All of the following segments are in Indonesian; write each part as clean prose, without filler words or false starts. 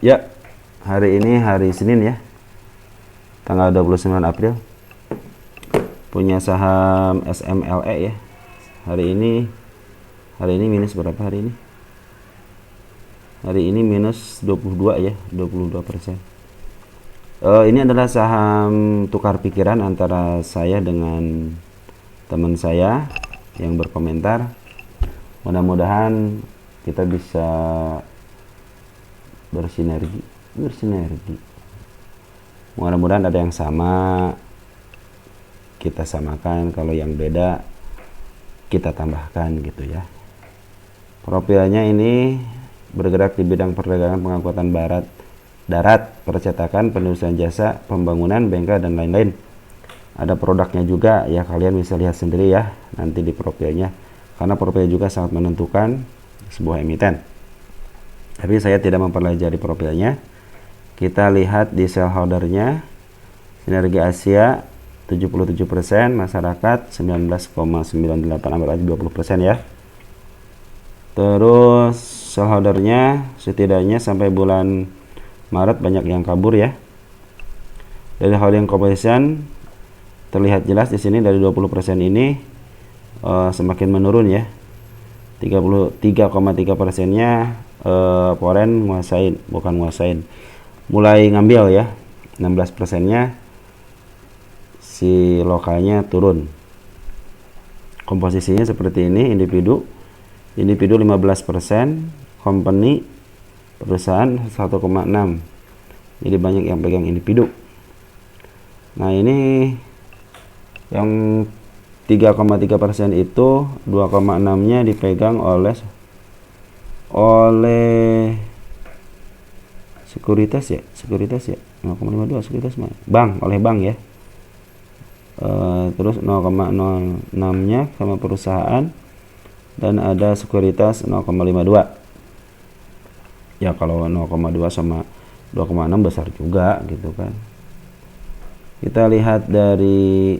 Ya, hari ini hari Senin ya, tanggal 29 April. Punya saham SMLE ya. Hari ini minus berapa hari ini? Hari ini minus 22 ya, 22%. Ini adalah saham tukar pikiran antara saya dengan teman saya yang berkomentar. Mudah-mudahan kita bisa bersinergi. Mudah-mudahan ada yang sama, kita samakan, kalau yang beda kita tambahkan gitu ya. Profilnya ini bergerak di bidang perdagangan, pengangkutan darat, percetakan, penelusuran jasa, pembangunan, bengkel dan lain-lain. Ada produknya juga ya, kalian bisa lihat sendiri ya nanti di profilnya, karena profil juga sangat menentukan sebuah emiten. Tapi saya tidak mempelajari profilnya. Kita lihat di shareholdernya, Sinergi Asia 77%, masyarakat 19,98, ambil aja 20% ya. Terus shareholdernya setidaknya sampai bulan Maret banyak yang kabur ya. Dari holding composition terlihat jelas di sini dari 20% ini semakin menurun ya. 33,3%-nya foreign mulai ngambil ya. 16%-nya si lokalnya turun. Komposisinya seperti ini, individu 15%, company perusahaan 1,6. Jadi banyak yang pegang individu. Nah, ini yang 3,3% itu 2,6-nya dipegang oleh sekuritas ya 0,52 sekuritas bank, oleh bank ya. Terus 0,06-nya sama perusahaan, dan ada sekuritas 0,52 ya. Kalau 0,2 sama 2,6 besar juga gitu kan. Kita lihat dari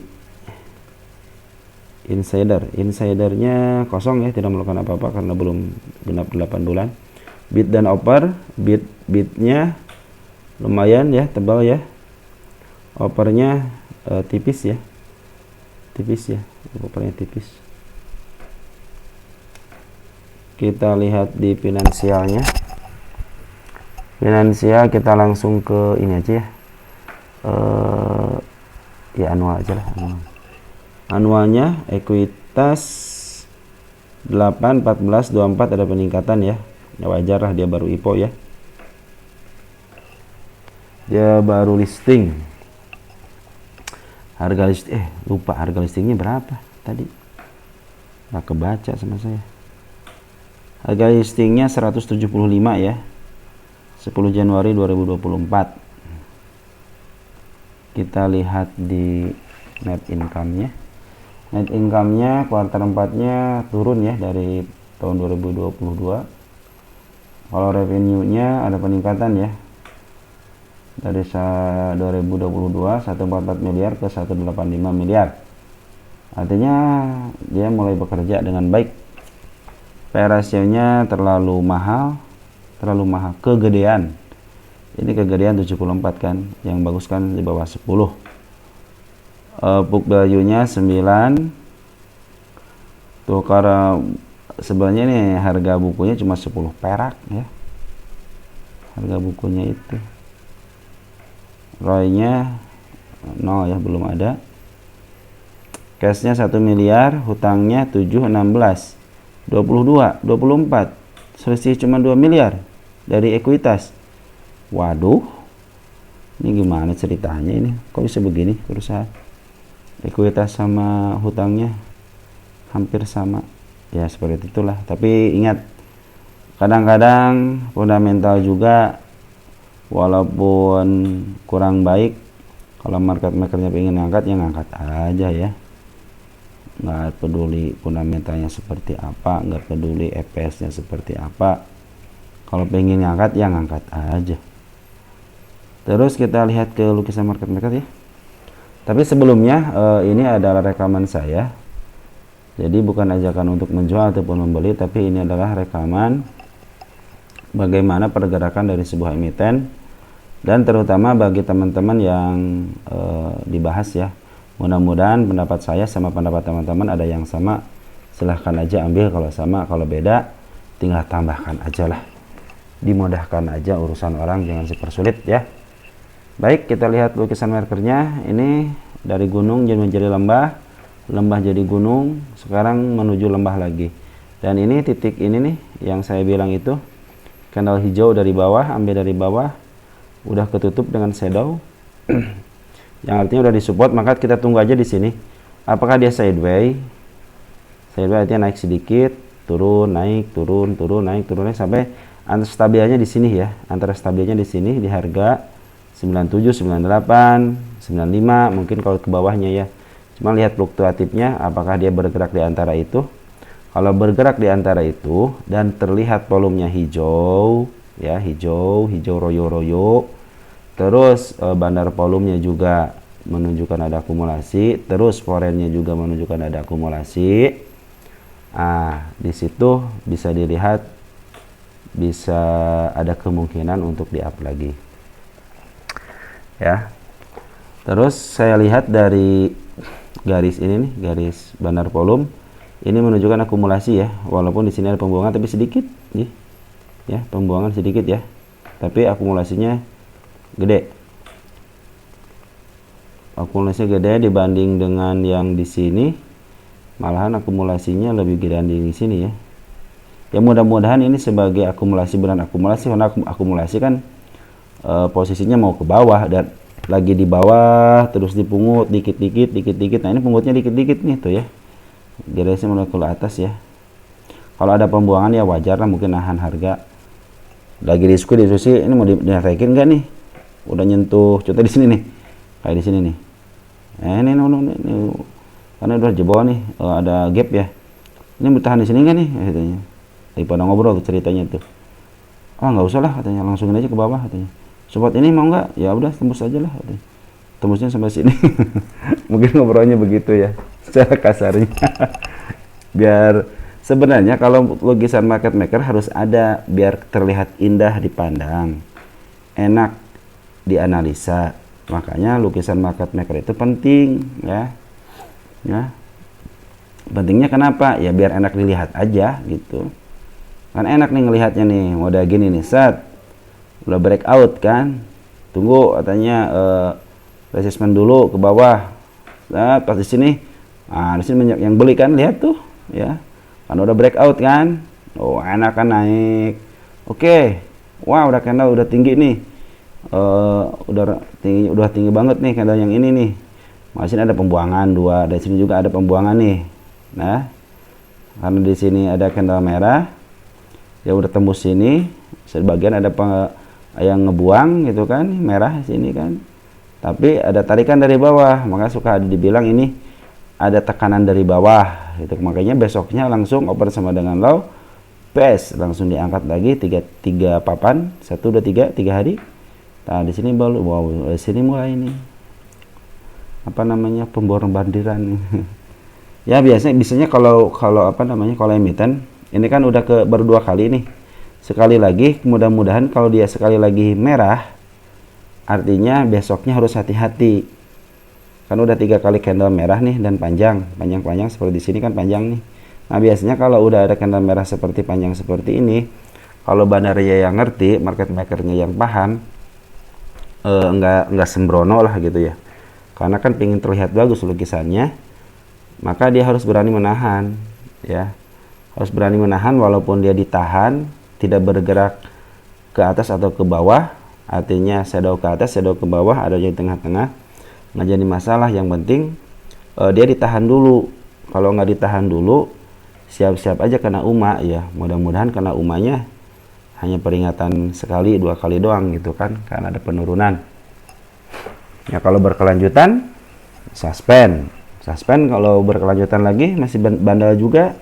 insidernya kosong ya, tidak melakukan apa-apa karena belum genap 8 bulan. Bid dan offer, bidnya lumayan ya, tebal ya. Offernya tipis ya, offernya tipis. Kita lihat di finansialnya. Finansial kita langsung ke ini aja ya. Ya anual aja lah, anualnya ekuitas 8, 14, 24 ada peningkatan ya. Wajar lah, dia baru IPO ya. Dia baru listing. Harga lupa harga listingnya berapa tadi. Nggak kebaca sama saya. Harga listingnya 175 ya. 10 Januari 2024. Kita lihat di net income-nya. Net income-nya kuartal 4-nya turun ya dari tahun 2022. Kalau revenue-nya ada peningkatan ya. Dari 2022 144 miliar ke 185 miliar. Artinya dia mulai bekerja dengan baik. P/E ratio-nya terlalu mahal, kegedean. Ini kegedean 74 kan, yang bagus kan di bawah 10. Book value-nya 9. Tuh, karena sebenarnya ini harga bukunya cuma 10 perak ya. Harga bukunya itu. ROI-nya 0 ya, belum ada. Cash-nya 1 miliar, hutangnya 7, 16, 22, 24. Selisih cuma 2 miliar dari ekuitas. Waduh, ini gimana ceritanya ini? Kok bisa begini perusahaan? Ekuitas sama hutangnya hampir sama. Ya seperti itulah. Tapi ingat, kadang-kadang fundamental juga walaupun kurang baik, kalau market makernya pengen ngangkat ya ngangkat aja ya. Nggak peduli fundamentalnya seperti apa, nggak peduli EPS-nya seperti apa. Kalau pengen ngangkat ya ngangkat aja. Terus kita lihat ke lukisan market maker ya. Tapi sebelumnya ini adalah rekaman saya. Jadi bukan ajakan untuk menjual ataupun membeli, tapi ini adalah rekaman bagaimana pergerakan dari sebuah emiten, dan terutama bagi teman-teman yang dibahas ya. Mudah-mudahan pendapat saya sama pendapat teman-teman ada yang sama, silahkan aja ambil. Kalau sama, kalau beda tinggal tambahkan aja lah, dimudahkan aja urusan orang, jangan dipersulit ya. Baik, kita lihat lukisan markernya. Ini dari gunung menjadi lembah, lembah jadi gunung, sekarang menuju lembah lagi. Dan ini titik ini nih yang saya bilang itu candle hijau dari bawah, ambil dari bawah, udah ketutup dengan shadow yang artinya udah disupport. Maka kita tunggu aja di sini apakah dia sideways. Sideways artinya naik sedikit, turun, naik, turun, turun, naik, turun, naik, sampai antara stabilnya di sini ya, antara stabilnya di sini di harga 97, 98, 95 mungkin kalau ke bawahnya ya. Cuma lihat fluktuatifnya apakah dia bergerak di antara itu. Kalau bergerak di antara itu dan terlihat volumenya hijau ya, hijau royo-royo, terus bandar volumenya juga menunjukkan ada akumulasi, terus forennya juga menunjukkan ada akumulasi. Di situ bisa dilihat bisa ada kemungkinan untuk di up lagi ya. Terus saya lihat dari garis ini nih, garis bandar volume ini menunjukkan akumulasi ya, walaupun di sini ada pembuangan tapi sedikit nih ya, pembuangan sedikit ya, tapi akumulasinya gede. Akumulasinya gede dibanding dengan yang di sini, malahan akumulasinya lebih gede di sini ya. Ya mudah-mudahan ini sebagai akumulasi, beran akumulasi, karena akumulasi kan posisinya mau ke bawah dan lagi di bawah terus dipungut dikit-dikit. Nah ini pungutnya dikit-dikit nih tuh ya, garisnya mulai ke atas ya. Kalau ada pembuangan ya wajar lah, mungkin nahan harga. Lagi diskusi ini mau dinaikin nggak nih, udah nyentuh contoh di sini nih, kayak di sini nih. Ini karena udah jebol nih, ada gap ya, ini bertahan di sini nggak nih katanya. Daripada ngobrol tuh ceritanya tuh, nggak usah lah katanya, langsungin aja ke bawah katanya. Support ini mau nggak? Ya udah tembus aja lah katanya. Tembusnya sampai sini. Mungkin ngobrolnya begitu ya, secara kasarnya. Biar sebenarnya kalau lukisan market maker harus ada biar terlihat indah dipandang, enak dianalisa. Makanya lukisan market maker itu penting ya. Pentingnya kenapa? Ya biar enak dilihat aja gitu. Kan enak nih ngelihatnya nih, udah gini nih, set udah breakout kan, tunggu katanya resistment dulu ke bawah. Nah, pas di sini, di sini banyak yang beli kan, lihat tuh ya, kan udah breakout kan, enak kan naik. Oke, wah udah candle udah tinggi nih, udah tinggi banget nih candle yang ini nih. Masih ada pembuangan dua, dari sini juga ada pembuangan nih. Nah, karena di sini ada candle merah, ya udah tembus sini, sebagian ada yang ngebuang gitu kan, merah sini kan, tapi ada tarikan dari bawah, maka suka dibilang ini ada tekanan dari bawah gitu. Makanya besoknya langsung open sama dengan low, PS langsung diangkat lagi tiga papan, 1, 2, 3 hari. Nah di sini baru, wow, di sini mulai ini apa namanya, pemborbandiran. Ya biasanya kalau apa namanya, kalau emiten ini kan udah baru 2 kali nih. Sekali lagi, mudah-mudahan kalau dia sekali lagi merah, artinya besoknya harus hati-hati. Kan udah 3 kali candle merah nih, dan panjang seperti di sini kan panjang nih. Nah biasanya kalau udah ada candle merah seperti panjang seperti ini, kalau bandarnya yang ngerti, market makernya yang paham, nggak sembrono lah gitu ya. Karena kan pengen terlihat bagus lukisannya, maka dia harus berani menahan ya. Harus berani menahan walaupun dia ditahan, tidak bergerak ke atas atau ke bawah, artinya shadow ke atas, shadow ke bawah, ada di tengah-tengah, nggak jadi masalah. Yang penting dia ditahan dulu. Kalau nggak ditahan dulu, siap-siap aja kena UMA ya. Mudah-mudahan kena UMA-nya hanya peringatan sekali 2 kali doang gitu kan, karena ada penurunan. Ya kalau berkelanjutan, suspend kalau berkelanjutan lagi masih bandel juga,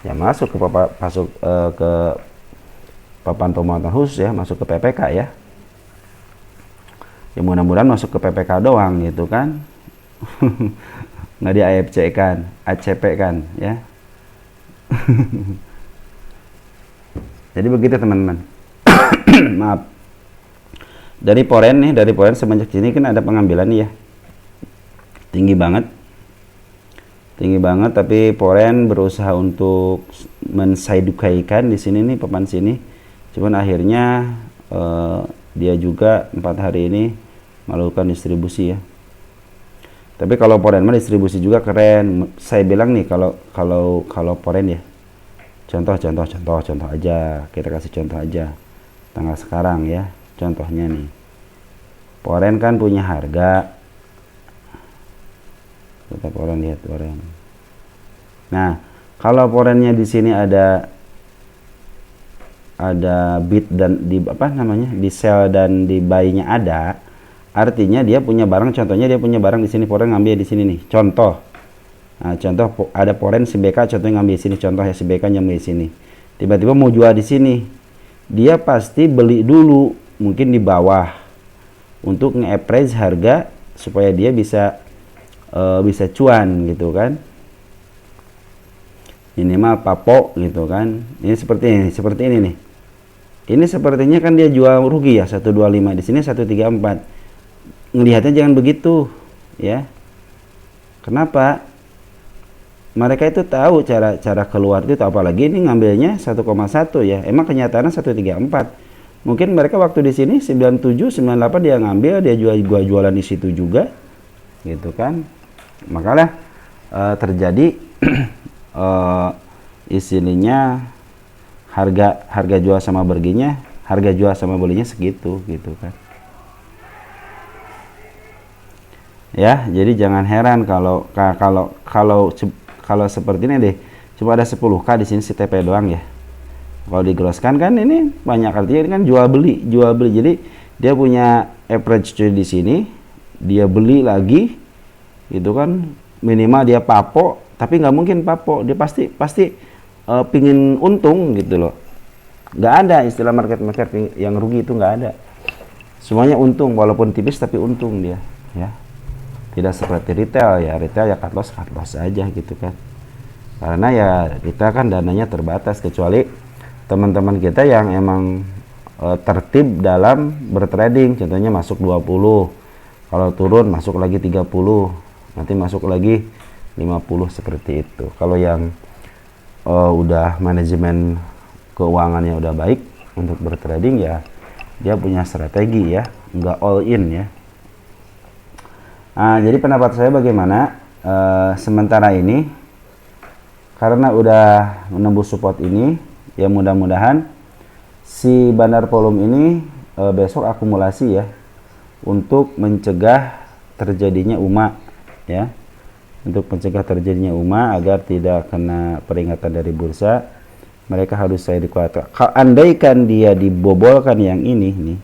ya masuk ke papan pemantauan khusus ya, masuk ke PPK ya. Ya mudah-mudahan masuk ke PPK doang gitu kan. Nggak di AFC kan, ACP kan ya. Jadi begitu teman-teman. maaf, dari poren nih, dari poren semenjak sini kan ada pengambilan nih ya, tinggi banget, tapi poren berusaha untuk mensaidukaikan di sini nih, papan sini, cuman akhirnya dia juga 4 hari ini melakukan distribusi ya. Tapi kalau poren mah distribusi juga keren. Saya bilang nih, kalau poren ya, contoh aja, kita kasih contoh aja tanggal sekarang ya. Contohnya nih, poren kan punya harga, kita poren, lihat poren. Nah, kalau porennya di sini ada bid dan di di sell dan di buy-nya ada, artinya dia punya barang. Contohnya dia punya barang di sini, poren ngambil di sini nih, contoh. Nah, contoh ada poren si BK, contohnya ngambil di sini, contoh ya, si BK ngambil di sini. Tiba-tiba mau jual di sini, dia pasti beli dulu mungkin di bawah untuk nge-appraise harga supaya dia bisa cuan gitu kan. Ini mah papo gitu kan. Ini seperti ini nih. Ini sepertinya kan dia jual rugi ya, 125, di sini 134. Ngelihatnya jangan begitu ya. Kenapa? Mereka itu tahu cara keluar itu, apalagi ini ngambilnya 1,1 ya. Emang kenyataannya 134. Mungkin mereka waktu di sini 97, 98 dia ngambil, dia jualan di situ juga. Gitu kan. Makanya terjadi istilahnya harga jual sama belinya segitu gitu kan. Ya, jadi jangan heran kalau seperti ini deh. Cuma ada 10k di sini si TP doang ya. Kalau digroskan kan ini banyak, artinya ini kan jual beli. Jadi dia punya average trade di sini, dia beli lagi gitu kan, minimal dia papo, tapi nggak mungkin papo, dia pasti pingin untung gitu loh. Nggak ada istilah market yang rugi, itu nggak ada. Semuanya untung, walaupun tipis tapi untung dia ya. Tidak seperti retail ya cut loss aja gitu kan. Karena ya kita kan dananya terbatas, kecuali teman-teman kita yang emang tertib dalam bertrading. Contohnya masuk 20, kalau turun masuk lagi 30, nanti masuk lagi 50, seperti itu. Kalau yang udah manajemen keuangannya udah baik untuk bertrading ya, dia punya strategi ya, nggak all in ya. Nah, jadi pendapat saya bagaimana, sementara ini karena udah menembus support ini ya, mudah-mudahan si bandar volume ini besok akumulasi ya, untuk mencegah terjadinya UMA ya, untuk mencegah terjadinya UMA agar tidak kena peringatan dari bursa. Mereka harus saya dikuatkan. Andaikan dia dibobolkan yang ini nih,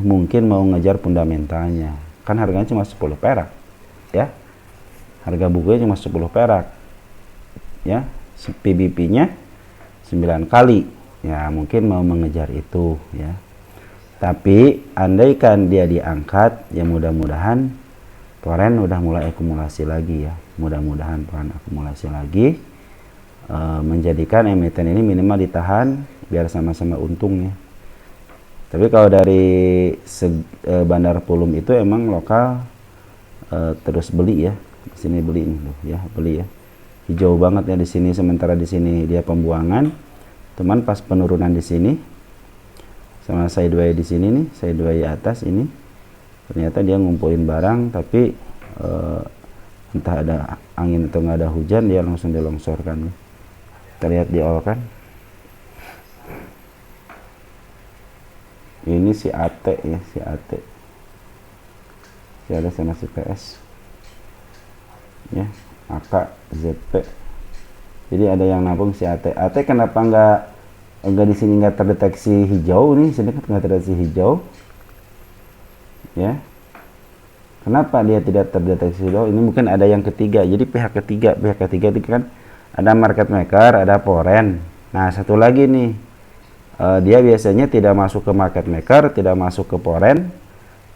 mungkin mau ngejar fundamentalnya, kan harganya cuma 10 perak ya, harga bukunya cuma 10 perak ya, PBP nya 9 kali ya, mungkin mau mengejar itu ya. Tapi andaikan dia diangkat ya, mudah-mudahan poren udah mulai akumulasi lagi ya, mudah-mudahan poren akumulasi lagi, menjadikan emiten ini minimal ditahan biar sama-sama untung ya. Tapi kalau dari bandar volume itu emang lokal terus beli ya, di sini beli ini loh ya, beli ya, hijau banget ya di sini. Sementara di sini dia pembuangan, teman pas penurunan di sini sama sideway di sini nih, sideway atas ini ternyata dia ngumpulin barang, tapi entah ada angin atau nggak ada hujan, dia langsung dilongsorkan. Terlihat di all kan, ini si AT ya, si AT sama si PS ya, AK ZP. Jadi ada yang nabung si AT. Kenapa enggak di sini nggak terdeteksi hijau nih, sini kan nggak terdeteksi hijau ya. Kenapa dia tidak terdeteksi hijau? Ini mungkin ada yang ketiga. Jadi pihak ketiga itu kan ada market maker, ada poren. Nah, satu lagi nih, dia biasanya tidak masuk ke market maker, tidak masuk ke poren,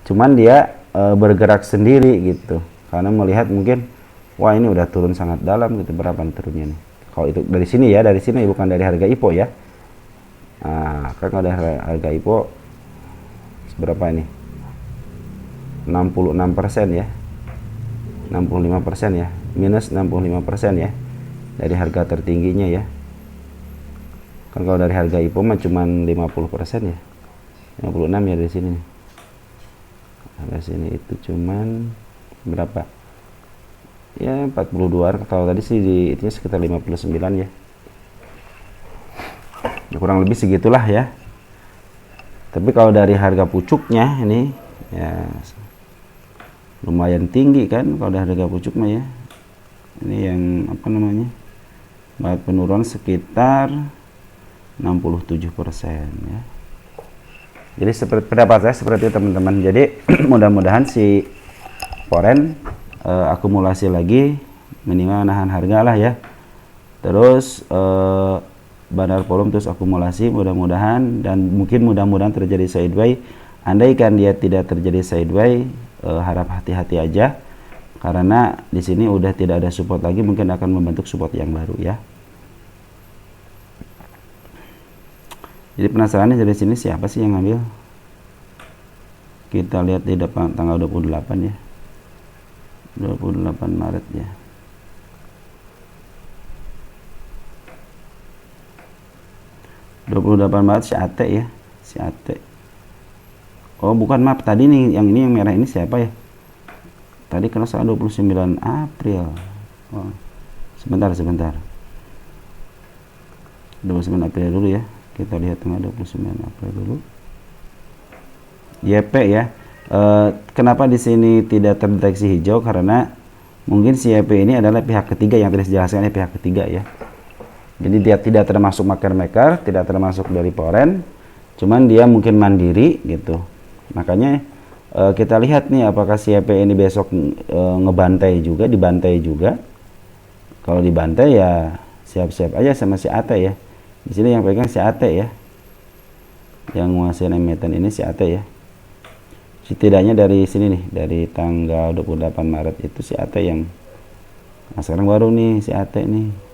cuman dia bergerak sendiri gitu, karena melihat mungkin wah ini udah turun sangat dalam gitu. Berapa turunnya nih? Kalau itu dari sini ya, dari sini bukan dari harga IPO ya. Nah, kan kalau ada harga IPO berapa ini? 66% ya. 65% ya. Minus 65% ya. Dari harga tertingginya ya. Kan kalau dari harga IPO mah cuman 50% ya. 56 ya dari sini nih. Dari sini itu cuman berapa? Ya 42. Kalau tadi sih di itunya sekitar 59 ya. Ya kurang lebih segitulah ya. Tapi kalau dari harga pucuknya ini ya lumayan tinggi kan kalau dari harga pucuk mah ya. Ini yang apa namanya? Penurunan sekitar 67% ya. Jadi seperti pendapat saya seperti itu teman-teman. Jadi mudah-mudahan si Foreign akumulasi lagi minimal nahan harga lah ya. Terus Bandar volume terus akumulasi mudah-mudahan, dan mungkin mudah-mudahan terjadi sideway. Andaikan dia tidak terjadi sideway, harap hati-hati aja karena di sini udah tidak ada support lagi, mungkin akan membentuk support yang baru ya. Jadi penasaran dari sini siapa sih yang ngambil? Kita lihat di depan tanggal 28 ya. 28 Maret ya. Maret si Ate ya, si Ate. Oh bukan, maaf, tadi nih yang ini yang merah ini siapa ya? Tadi kalau salah 29 April. Oh, sebentar. 29 April dulu ya. Kita lihat tanggal 29 April dulu. YP ya. Kenapa di sini tidak terdeteksi hijau? Karena mungkin si YP ini adalah pihak ketiga yang tadi dijelaskan, pihak ketiga ya. Jadi dia tidak termasuk market maker, tidak termasuk dari Foreign, cuman dia mungkin mandiri gitu. Makanya kita lihat nih apakah si YP ini besok ngebantai juga, dibantai juga. Kalau dibantai ya siap-siap aja sama si AT ya. Di sini yang pegang si AT ya. Yang nguasain emiten ini si AT ya. Setidaknya dari sini nih, dari tanggal 28 Maret itu si AT yang, nah sekarang baru nih si AT nih.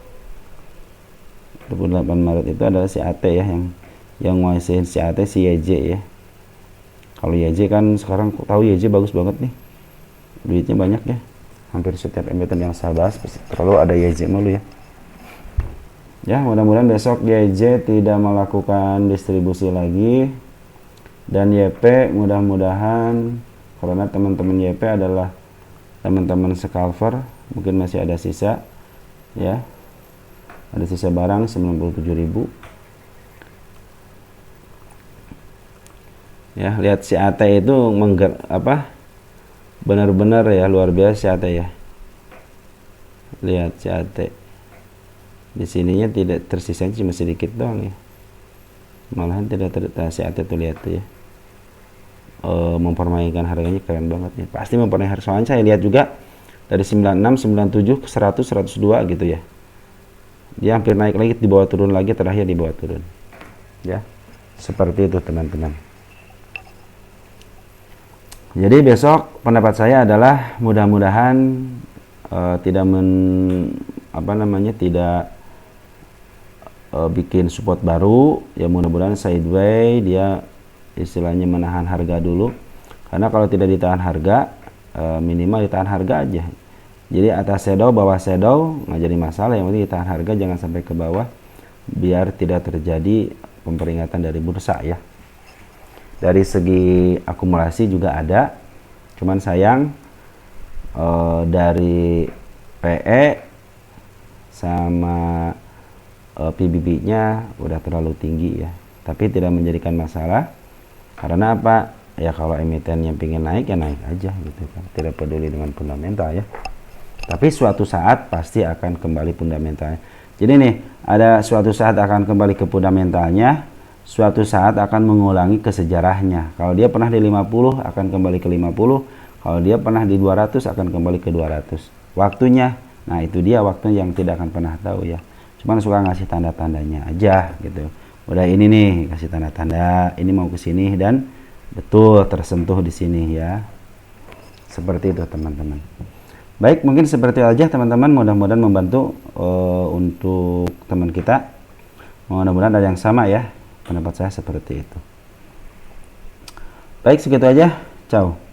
28 Maret itu adalah si AT ya, yang nguasain si AT si YJ ya. Kalau YJ kan sekarang tahu YJ bagus banget nih, duitnya banyak ya, hampir setiap emiten yang saya bahas terlalu ada YJ mulu ya. Ya mudah-mudahan besok YJ tidak melakukan distribusi lagi, dan YP mudah-mudahan, karena teman-teman YP adalah teman-teman scalper, mungkin masih ada sisa ya. Ada sisa barang 97.000 ya. Lihat si AT itu benar-benar ya luar biasa si AT ya. Lihat si AT di sininya tidak tersisa, cuma sedikit doang ya, malahan tidak si AT tuh, lihat tuh ya. Mempermainkan harganya keren banget ya, pasti mempermainkan harga. Soalnya saya lihat juga dari 96, 97 ke 100, 102 gitu ya. Dia hampir naik lagi, di bawah turun lagi, terakhir di bawah turun ya. Seperti itu teman-teman. Jadi besok pendapat saya adalah mudah-mudahan tidak bikin support baru ya. Mudah-mudahan sideway, dia istilahnya menahan harga dulu, karena kalau tidak ditahan harga, minimal ditahan harga aja. Jadi atas shadow, bawah shadow nggak jadi masalah, yang penting ditahan harga, jangan sampai ke bawah biar tidak terjadi pemperingatan dari bursa ya. Dari segi akumulasi juga ada, cuman sayang dari PE sama PBB-nya udah terlalu tinggi ya. Tapi tidak menjadikan masalah, karena apa ya, kalau emiten yang pingin naik ya naik aja gitu kan, tidak peduli dengan fundamental ya. Tapi suatu saat pasti akan kembali fundamentalnya. Jadi nih, ada suatu saat akan kembali ke fundamentalnya, suatu saat akan mengulangi ke sejarahnya. Kalau dia pernah di 50 akan kembali ke 50, kalau dia pernah di 200 akan kembali ke 200. Waktunya, nah itu dia waktu yang tidak akan pernah tahu ya. Cuman suka ngasih tanda-tandanya aja gitu. Udah ini nih kasih tanda-tanda, ini mau ke sini dan betul tersentuh di sini ya. Seperti itu teman-teman. Baik, mungkin seperti itu aja teman-teman, mudah-mudahan membantu untuk teman kita. Mudah-mudahan ada yang sama ya. Pendapat saya seperti itu. Baik, segitu aja. Ciao.